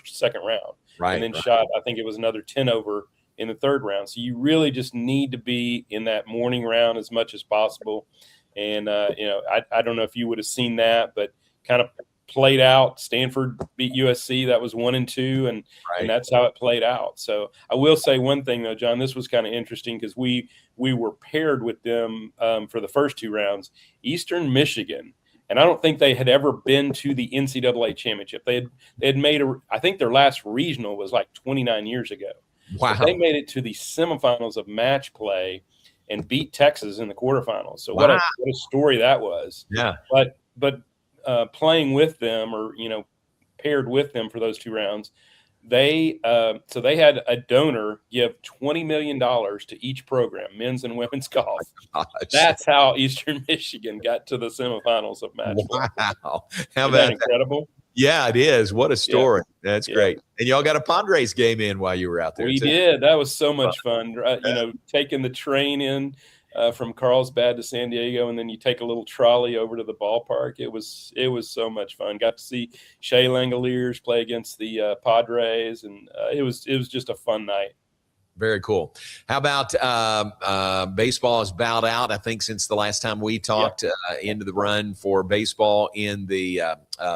second round. Right. And then shot, I think it was another 10 over in the third round. So you really just need to be in that morning round as much as possible. And, I don't know if you would have seen that, but kind of played out. Stanford beat USC. That was 1-2, and that's how it played out. So I will say one thing, though, John, this was kind of interesting because we were paired with them for the first 2 rounds. Eastern Michigan and I don't think they had ever been to the NCAA championship. They had made I think their last regional was like 29 years ago. Wow. But they made it to the semifinals of match play and beat Texas in the quarterfinals. So what a story that was. Yeah. But playing with them, or paired with them for those 2 rounds, they had a donor give $20 million to each program, men's and women's golf. That's how Eastern Michigan got to the semifinals of match play. Wow. Isn't that incredible? Yeah, it is. What a story. Yeah. That's great. Yeah. And y'all got a Padres game in while you were out there. We did. That was so much fun. Taking the train in from Carlsbad to San Diego, and then you take a little trolley over to the ballpark. It was so much fun. Got to see Shea Langoliers play against the Padres, and it was just a fun night. Very cool. How about baseball has bowed out, I think, since the last time we talked, into the run for baseball in the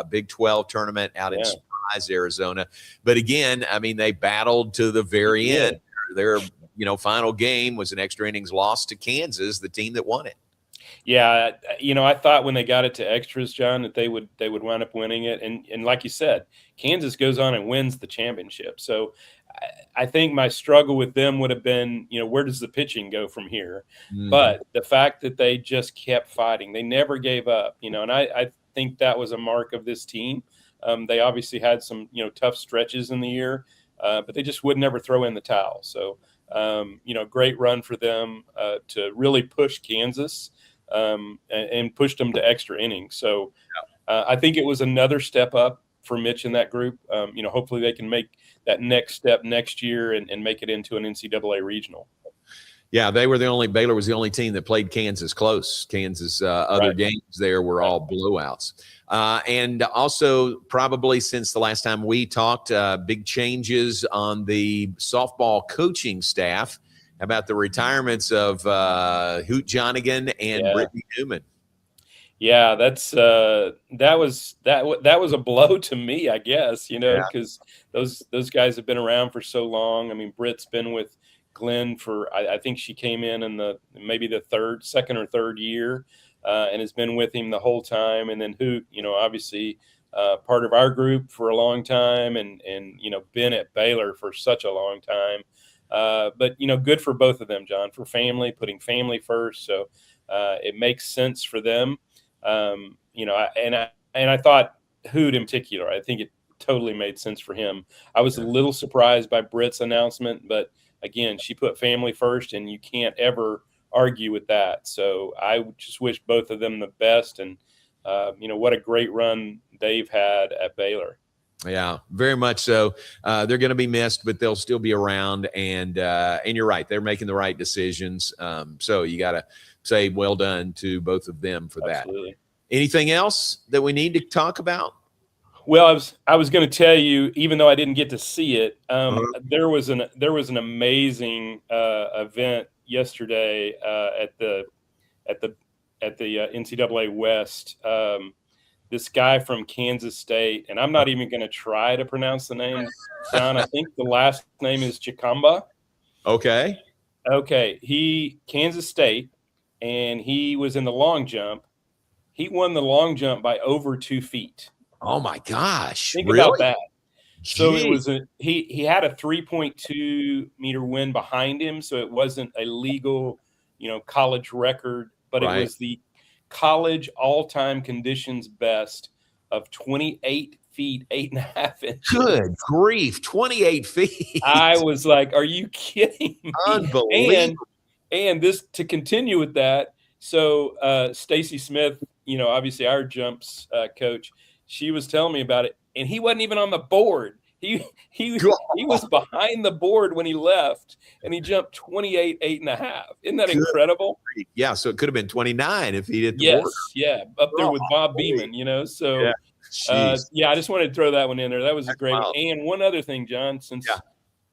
Big 12 tournament out in Surprise, Arizona. But again, I mean, they battled to the very end. Their final game was an extra innings loss to Kansas, the team that won it. Yeah, I thought when they got it to extras, John, that they would wind up winning it. And like you said, Kansas goes on and wins the championship. So I think my struggle with them would have been, where does the pitching go from here? Mm-hmm. But the fact that they just kept fighting, they never gave up, and I think that was a mark of this team. They obviously had some, tough stretches in the year, but they just would never throw in the towel. So, great run for them to really push Kansas and pushed them to extra innings. So I think it was another step up for Mitch in that group. Hopefully they can make that next step next year and make it into an NCAA regional. Yeah, Baylor was the only team that played Kansas close. Kansas other games there were all blowouts. And also probably since the last time we talked, big changes on the softball coaching staff. How about the retirements of Hoot Jonigan and Brittany Newman? Yeah, that was a blow to me, I guess, because those guys have been around for so long. I mean, Britt's been with Glenn for, I think she came in maybe the second or third year, and has been with him the whole time. And then Hoot, obviously part of our group for a long time, and been at Baylor for such a long time. But good for both of them, John, for family, putting family first. So it makes sense for them. I thought Hoot in particular, I think it totally made sense for him. I was a little surprised by Britt's announcement, but again, she put family first, and you can't ever argue with that. So I just wish both of them the best, and what a great run they've had at Baylor. Yeah, very much so. They're going to be missed, but they'll still be around. And you're right; they're making the right decisions. So you got to say well done to both of them for Absolutely. That. Anything else that we need to talk about? Well, I was going to tell you, even though I didn't get to see it, there was an amazing event yesterday at the NCAA West. This guy from Kansas State, and I'm not even going to try to pronounce the name, John. I think the last name is Chikamba. Okay. Kansas State, and he was in the long jump. He won the long jump by over 2 feet. Oh my gosh! Think really? about that. Jeez. So it was he had a 3.2 meter wind behind him, so it wasn't a legal, college record, but It was the college all-time conditions best of 28 feet, 8.5 inches. Good grief, 28 feet. I was like, are you kidding me? Unbelievable. And this, to continue with that, so Stacy Smith, obviously our jumps coach, she was telling me about it, and he wasn't even on the board. He was behind the board when he left, and he jumped 28, 8.5. Isn't that incredible? Yeah, so it could have been 29 if he did the board. Yeah, up there with Bob Beeman, So, I just wanted to throw that one in there. That was a great one. And one other thing, John, since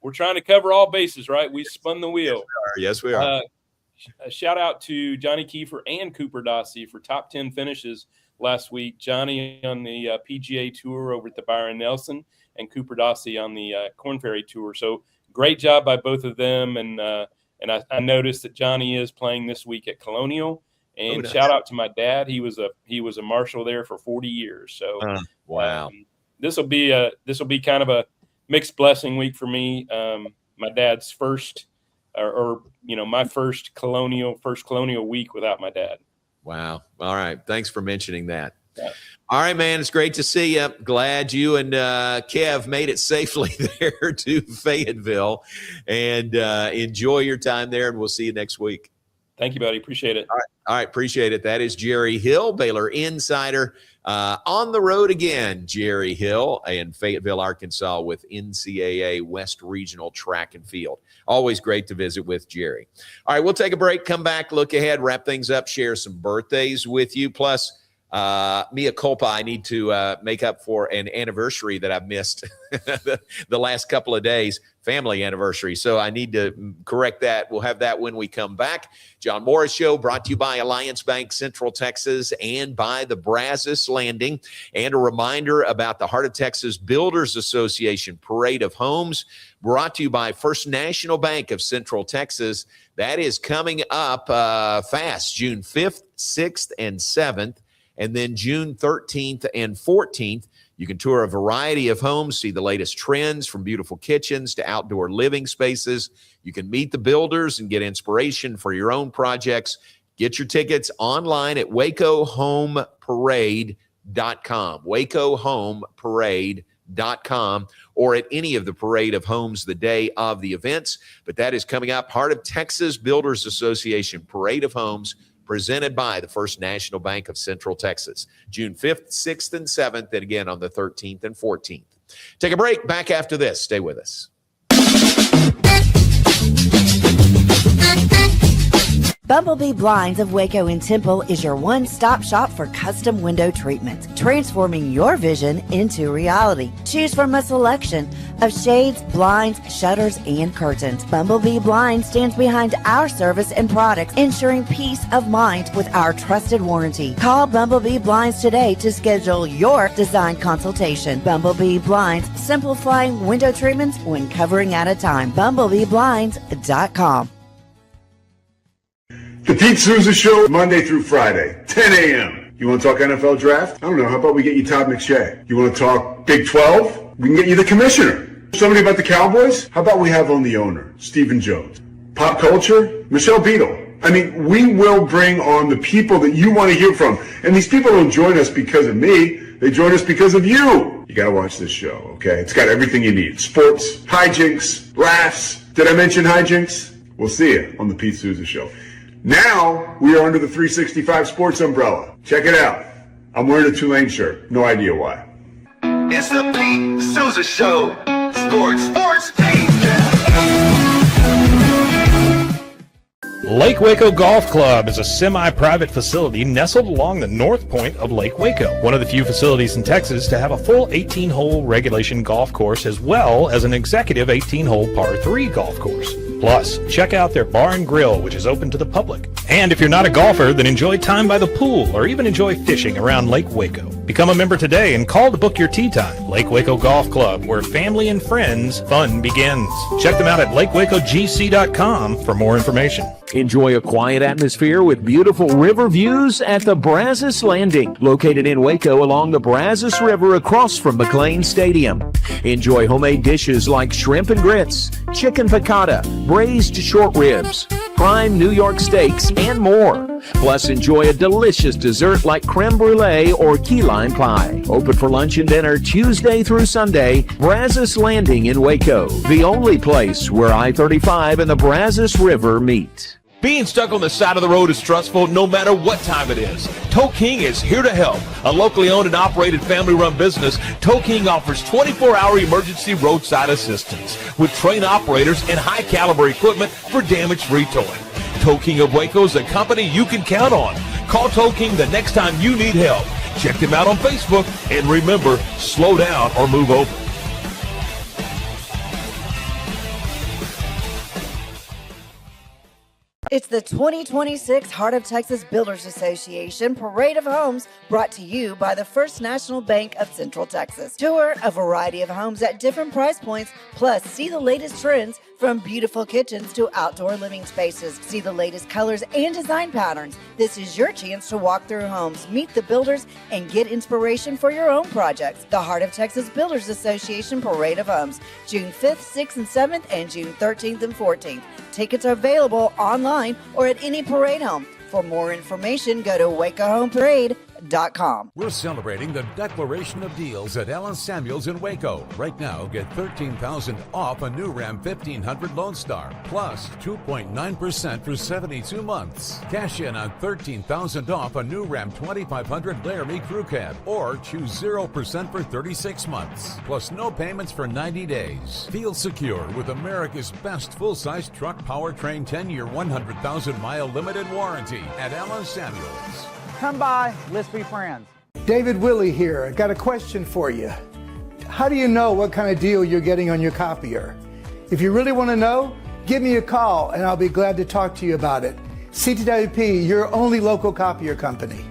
we're trying to cover all bases, right? We spun the wheel. Yes, we are. A shout out to Johnny Kiefer and Cooper Dossie for top 10 finishes last week. Johnny on the PGA Tour over at the Byron Nelson, and Cooper Dossie on the Korn Ferry Tour. So great job by both of them. And I noticed that Johnny is playing this week at Colonial, And nice. shout out to my dad. He was a marshal there for 40 years. So wow. This will be kind of a mixed blessing week for me. My dad's first my first colonial week without my dad. Wow. All right. Thanks for mentioning that. Yeah. All right, man. It's great to see you. Glad you and Kev made it safely there to Fayetteville, and enjoy your time there. And we'll see you next week. Thank you, buddy. Appreciate it. All right. Appreciate it. That is Jerry Hill, Baylor Insider, on the road again. Jerry Hill in Fayetteville, Arkansas, with NCAA West Regional Track and Field. Always great to visit with Jerry. All right, we'll take a break, come back, look ahead, wrap things up, share some birthdays with you. Plus, mea culpa, I need to make up for an anniversary that I've missed the last couple of days, family anniversary. So I need to correct that. We'll have that when we come back. John Morris Show brought to you by Alliance Bank Central Texas and by the Brazos Landing. And a reminder about the Heart of Texas Builders Association Parade of Homes, brought to you by First National Bank of Central Texas. That is coming up fast, June 5th, 6th, and 7th. And then June 13th and 14th, you can tour a variety of homes, see the latest trends from beautiful kitchens to outdoor living spaces. You can meet the builders and get inspiration for your own projects. Get your tickets online at wacohomeparade.com, wacohomeparade.com, or at any of the parade of homes the day of the events. But that is coming up. Heart of Texas Builders Association Parade of Homes, presented by the First National Bank of Central Texas, June 5th, 6th, and 7th, and again on the 13th and 14th. Take a break. Back after this. Stay with us. Bumblebee Blinds of Waco and Temple is your one-stop shop for custom window treatment, transforming your vision into reality. Choose from a selection of shades, blinds, shutters, and curtains. Bumblebee Blinds stands behind our service and products, ensuring peace of mind with our trusted warranty. Call Bumblebee Blinds today to schedule your design consultation. Bumblebee Blinds, simplifying window treatments one covering at a time. BumblebeeBlinds.com. The Pete Souza Show, Monday through Friday, 10 a.m. You want to talk NFL draft? I don't know. How about we get you Todd McShay? You want to talk Big 12? We can get you the commissioner. Somebody about the Cowboys? How about we have on the owner, Stephen Jones? Pop culture? Michelle Beadle. I mean, we will bring on the people that you want to hear from. And these people don't join us because of me. They join us because of you. You got to watch this show, okay? It's got everything you need. Sports, hijinks, laughs. Did I mention hijinks? We'll see you on the Pete Souza Show. Now, we are under the 365 Sports umbrella. Check it out. I'm wearing a Tulane shirt. No idea why. It's the Pete Souza Show. Sports. Lake Waco Golf Club is a semi-private facility nestled along the north point of Lake Waco, one of the few facilities in Texas to have a full 18-hole regulation golf course as well as an executive 18-hole par 3 golf course. Plus, check out their bar and grill, which is open to the public. And if you're not a golfer, then enjoy time by the pool or even enjoy fishing around Lake Waco. Become a member today and call to book your tee time. Lake Waco Golf Club, where family and friends fun begins. Check them out at lakewacogc.com for more information. Enjoy a quiet atmosphere with beautiful river views at the Brazos Landing, located in Waco along the Brazos River across from McLean Stadium. Enjoy homemade dishes like shrimp and grits, chicken piccata, braised short ribs, prime New York steaks, and more. Plus, enjoy a delicious dessert like creme brulee or key lime pie. Open for lunch and dinner Tuesday through Sunday. Brazos Landing in Waco, the only place where I-35 and the Brazos River meet. Being stuck on the side of the road is stressful no matter what time it is. Tow King is here to help. A locally owned and operated family-run business, Tow King offers 24-hour emergency roadside assistance with trained operators and high-caliber equipment for damage-free towing. Tow King of Waco is a company you can count on. Call Tow King the next time you need help. Check them out on Facebook, and remember, slow down or move over. It's the 2026 Heart of Texas Builders Association Parade of Homes, brought to you by the First National Bank of Central Texas. Tour a variety of homes at different price points, plus see the latest trends From beautiful kitchens to outdoor living spaces, see the latest colors and design patterns. This is your chance to walk through homes, meet the builders, and get inspiration for your own projects. The Heart of Texas Builders Association Parade of Homes, June 5th, 6th, and 7th, and June 13th and 14th. Tickets are available online or at any parade home. For more information, go to wacohomeparade.com. We're celebrating the Declaration of Deals at Ellen Samuels in Waco. Right now, get $13,000 off a new Ram 1500 Lone Star, plus 2.9% for 72 months. Cash in on $13,000 off a new Ram 2500 Laramie Crew Cab, or choose 0% for 36 months, plus no payments for 90 days. Feel secure with America's best full-size truck powertrain 10-year, 100,000-mile limited warranty at Ellen Samuels. Come by, let's be friends. David Willey here. I got a question for you. How do you know what kind of deal you're getting on your copier? If you really want to know, give me a call and I'll be glad to talk to you about it. CTWP, your only local copier company.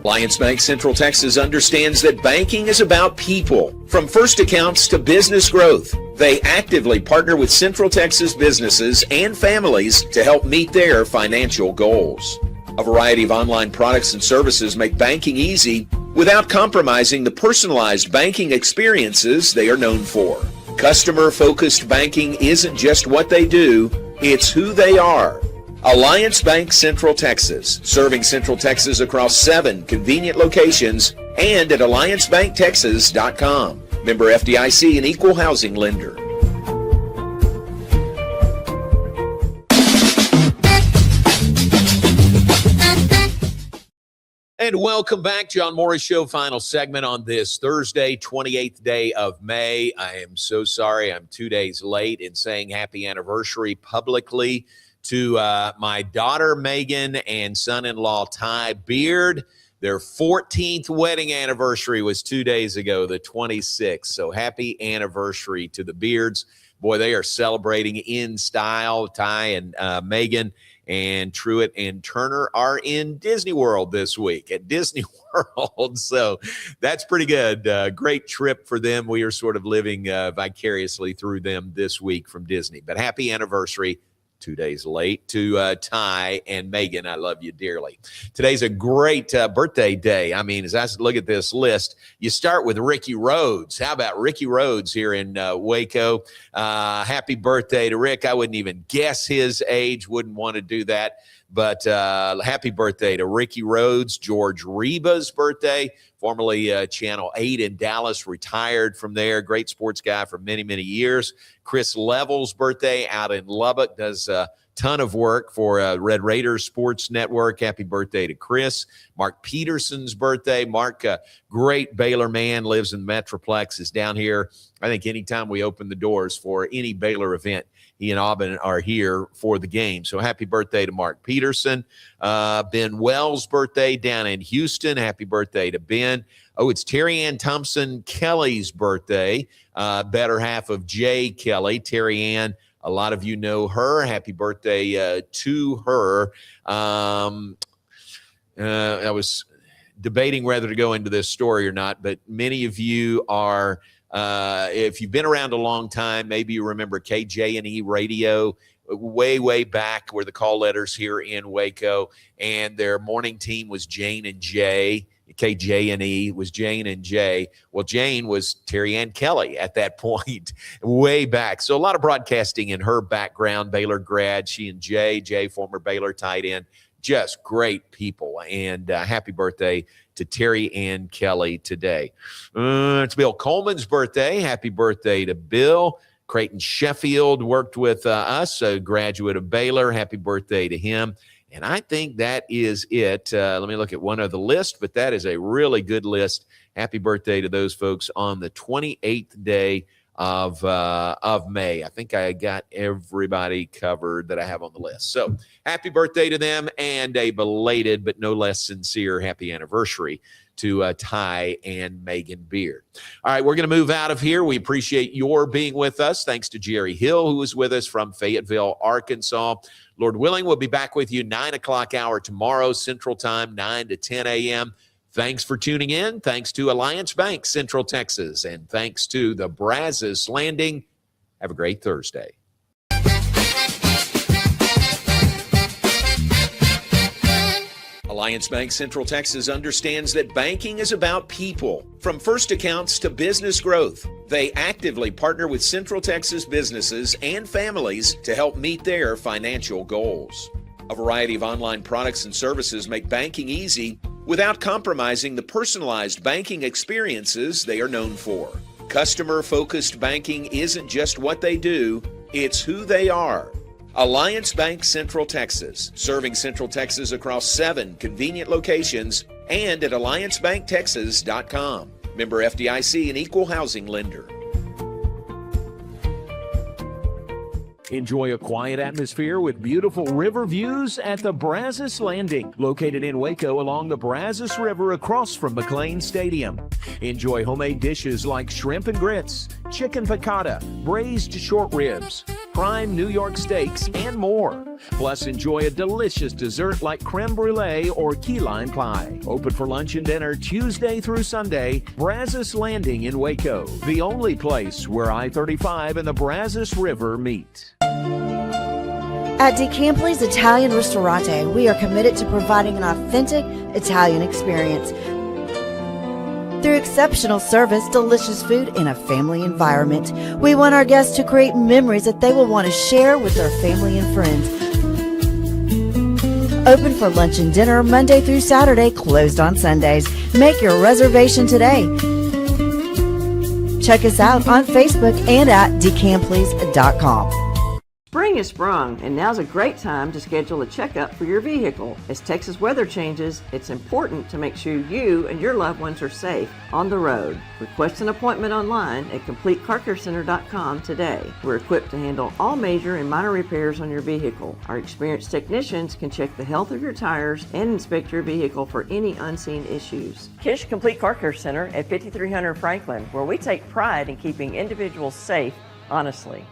Alliance Bank Central Texas understands that banking is about people. From first accounts to business growth, they actively partner with Central Texas businesses and families to help meet their financial goals. A variety of online products and services make banking easy without compromising the personalized banking experiences they are known for. Customer-focused banking isn't just what they do, it's who they are. Alliance Bank Central Texas, serving Central Texas across 7 convenient locations and at alliancebanktexas.com. Member FDIC, an equal housing lender. And welcome back, John Morris Show, final segment on this Thursday, 28th day of May. I am so sorry I'm 2 days late in saying happy anniversary publicly to my daughter, Megan, and son-in-law, Ty Beard. Their 14th wedding anniversary was 2 days ago, the 26th. So happy anniversary to the Beards. Boy, they are celebrating in style. Ty and Megan and Truett and Turner are in Disney World this week at Disney World. So that's pretty good. Great trip for them. We are sort of living vicariously through them this week from Disney. But happy anniversary. 2 days late to Ty and Megan. I love you dearly. Today's a great birthday day. I mean, as I look at this list, you start with Ricky Rhodes. How about Ricky Rhodes here in Waco? Happy birthday to Rick. I wouldn't even guess his age. Wouldn't want to do that. But happy birthday to Ricky Rhodes. George Reba's birthday, formerly Channel 8 in Dallas, retired from there. Great sports guy for many, many years. Chris Level's birthday out in Lubbock, does a ton of work for Red Raiders Sports Network. Happy birthday to Chris. Mark Peterson's birthday. Mark, great Baylor man, lives in the Metroplex, is down here. I think anytime we open the doors for any Baylor event, he and Aubin are here for the game. So happy birthday to Mark Peterson. Ben Wells' birthday down in Houston. Happy birthday to Ben. Oh, it's Terry Ann Thompson Kelly's birthday. Better half of Jay Kelly. Terry Ann, a lot of you know her. Happy birthday to her. I was debating whether to go into this story or not, but many of you are if you've been around a long time, maybe you remember KJ&E Radio way back, were the call letters here in Waco, and their morning team was Jane and Jay. KJ&E was Jane and Jay. Well, Jane was Terry Ann Kelly at that point, way back. So a lot of broadcasting in her background. Baylor grad, she and Jay, former Baylor tight end, just great people. And happy birthday to Terry Ann Kelly today. It's Bill Coleman's birthday. Happy birthday to Bill. Creighton Sheffield worked with us, a graduate of Baylor. Happy birthday to him. And I think that is it. Let me look at one of the list, but that is a really good list. Happy birthday to those folks on the 28th day of May. I think I got everybody covered that I have on the list. So happy birthday to them, and a belated but no less sincere happy anniversary to Ty and Megan Beard. All right, we're going to move out of here. We appreciate your being with us. Thanks to Jerry Hill, who was with us from Fayetteville, Arkansas. Lord willing, we'll be back with you 9 o'clock hour tomorrow, Central Time, 9 to 10 a.m. Thanks for tuning in. Thanks to Alliance Bank Central Texas, and thanks to the Brazos Landing Have a great Thursday. Alliance Bank Central Texas understands that banking is about people. From first accounts to business growth, they actively partner with Central Texas businesses and families to help meet their financial goals. A variety of online products and services make banking easy without compromising the personalized banking experiences they are known for. Customer-focused banking isn't just what they do, it's who they are. Alliance Bank Central Texas, serving Central Texas across 7 convenient locations and at alliancebanktexas.com. Member FDIC, an equal housing lender. Enjoy a quiet atmosphere with beautiful river views at the Brazos Landing, located in Waco along the Brazos River across from McLean Stadium. Enjoy homemade dishes like shrimp and grits, chicken piccata, braised short ribs, prime New York steaks, and more. Plus, enjoy a delicious dessert like creme brulee or key lime pie. Open for lunch and dinner Tuesday through Sunday. Brazos Landing in Waco, the only place where I-35 and the Brazos River meet. At DeCampley's Italian Ristorante, we are committed to providing an authentic Italian experience. Through exceptional service, delicious food, and a family environment, we want our guests to create memories that they will want to share with their family and friends. Open for lunch and dinner Monday through Saturday, closed on Sundays. Make your reservation today. Check us out on Facebook and at decampleys.com. Spring has sprung, and now's a great time to schedule a checkup for your vehicle. As Texas weather changes, it's important to make sure you and your loved ones are safe on the road. Request an appointment online at CompleteCarCareCenter.com today. We're equipped to handle all major and minor repairs on your vehicle. Our experienced technicians can check the health of your tires and inspect your vehicle for any unseen issues. Kish Complete Car Care Center at 5300 Franklin, where we take pride in keeping individuals safe honestly.